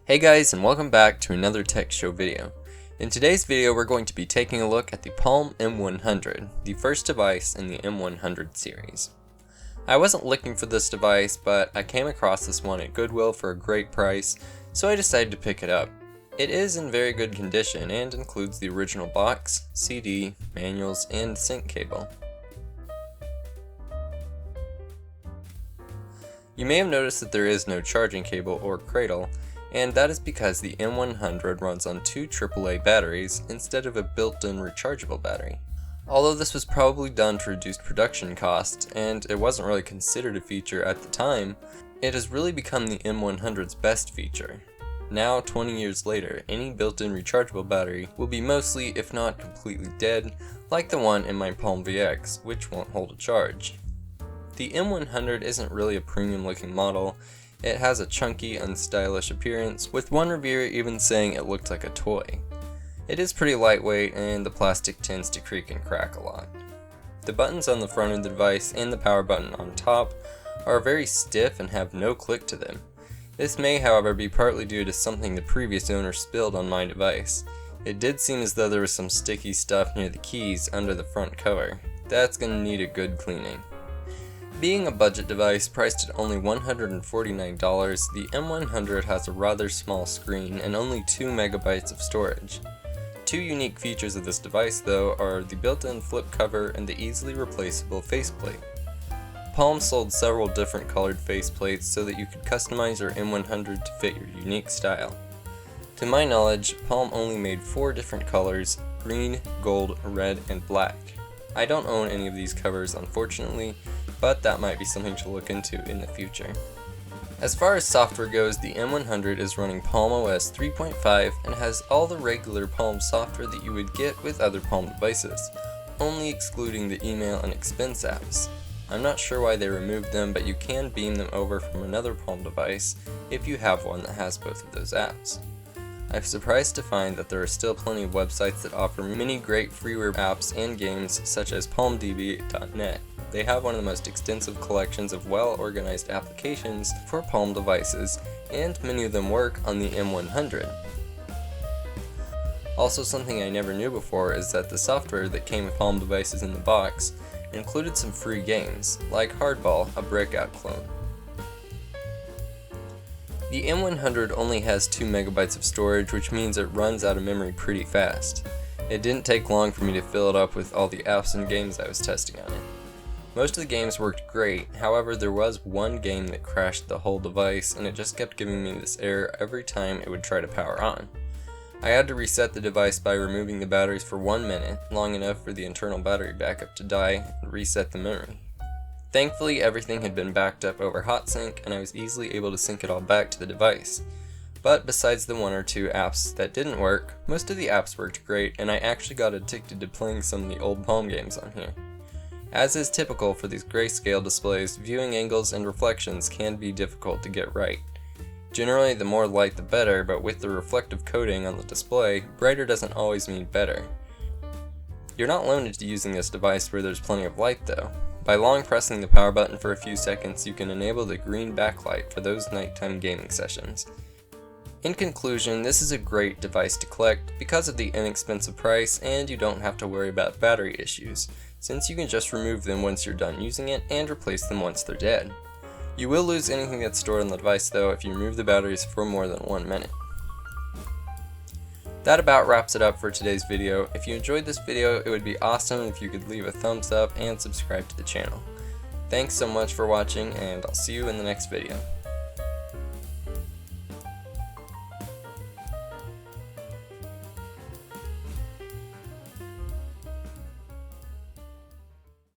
Hey guys, and welcome back to another tech show video. In today's video we're going to be taking a look at the Palm M100, the first device in the M100 series. I wasn't looking for this device, but I came across this one at Goodwill for a great price, so I decided to pick it up. It is in very good condition and includes the original box, CD, manuals, and sync cable. You may have noticed that there is no charging cable or cradle, and that is because the M100 runs on two AAA batteries instead of a built-in rechargeable battery. Although this was probably done to reduce production costs, and it wasn't really considered a feature at the time, it has really become the M100's best feature. Now, 20 years later, any built-in rechargeable battery will be mostly, if not completely dead, like the one in my Palm VX, which won't hold a charge. The M100 isn't really a premium looking model. It has a chunky, unstylish appearance, with one reviewer even saying it looked like a toy. It is pretty lightweight, and the plastic tends to creak and crack a lot. The buttons on the front of the device and the power button on top are very stiff and have no click to them. This may, however, be partly due to something the previous owner spilled on my device. It did seem as though there was some sticky stuff near the keys under the front cover. That's going to need a good cleaning. Being a budget device priced at only $149, the M100 has a rather small screen and only 2 MB of storage. Two unique features of this device, though, are the built-in flip cover and the easily replaceable faceplate. Palm sold several different colored faceplates so that you could customize your M100 to fit your unique style. To my knowledge, Palm only made 4 different colors: green, gold, red, and black. I don't own any of these covers, unfortunately, but that might be something to look into in the future. As far as software goes, the M100 is running Palm OS 3.5 and has all the regular Palm software that you would get with other Palm devices, only excluding the email and expense apps. I'm not sure why they removed them, but you can beam them over from another Palm device if you have one that has both of those apps. I'm surprised to find that there are still plenty of websites that offer many great freeware apps and games, such as palmdb.net. They have one of the most extensive collections of well-organized applications for Palm devices, and many of them work on the M100. Also, something I never knew before is that the software that came with Palm devices in the box included some free games, like Hardball, a Breakout clone. The M100 only has 2 MB of storage, which means it runs out of memory pretty fast. It didn't take long for me to fill it up with all the apps and games I was testing on it. Most of the games worked great, however there was one game that crashed the whole device, and it just kept giving me this error every time it would try to power on. I had to reset the device by removing the batteries for 1 minute, long enough for the internal battery backup to die, and reset the memory. Thankfully, everything had been backed up over HotSync, and I was easily able to sync it all back to the device. But besides the 1 or 2 apps that didn't work, most of the apps worked great, and I actually got addicted to playing some of the old Palm games on here. As is typical for these grayscale displays, viewing angles and reflections can be difficult to get right. Generally, the more light the better, but with the reflective coating on the display, brighter doesn't always mean better. You're not limited to using this device where there's plenty of light though. By long pressing the power button for a few seconds, you can enable the green backlight for those nighttime gaming sessions. In conclusion, this is a great device to collect because of the inexpensive price, and you don't have to worry about battery issues, since you can just remove them once you're done using it and replace them once they're dead. You will lose anything that's stored on the device though if you remove the batteries for more than 1 minute. That about wraps it up for today's video. If you enjoyed this video, it would be awesome if you could leave a thumbs up and subscribe to the channel. Thanks so much for watching, and I'll see you in the next video.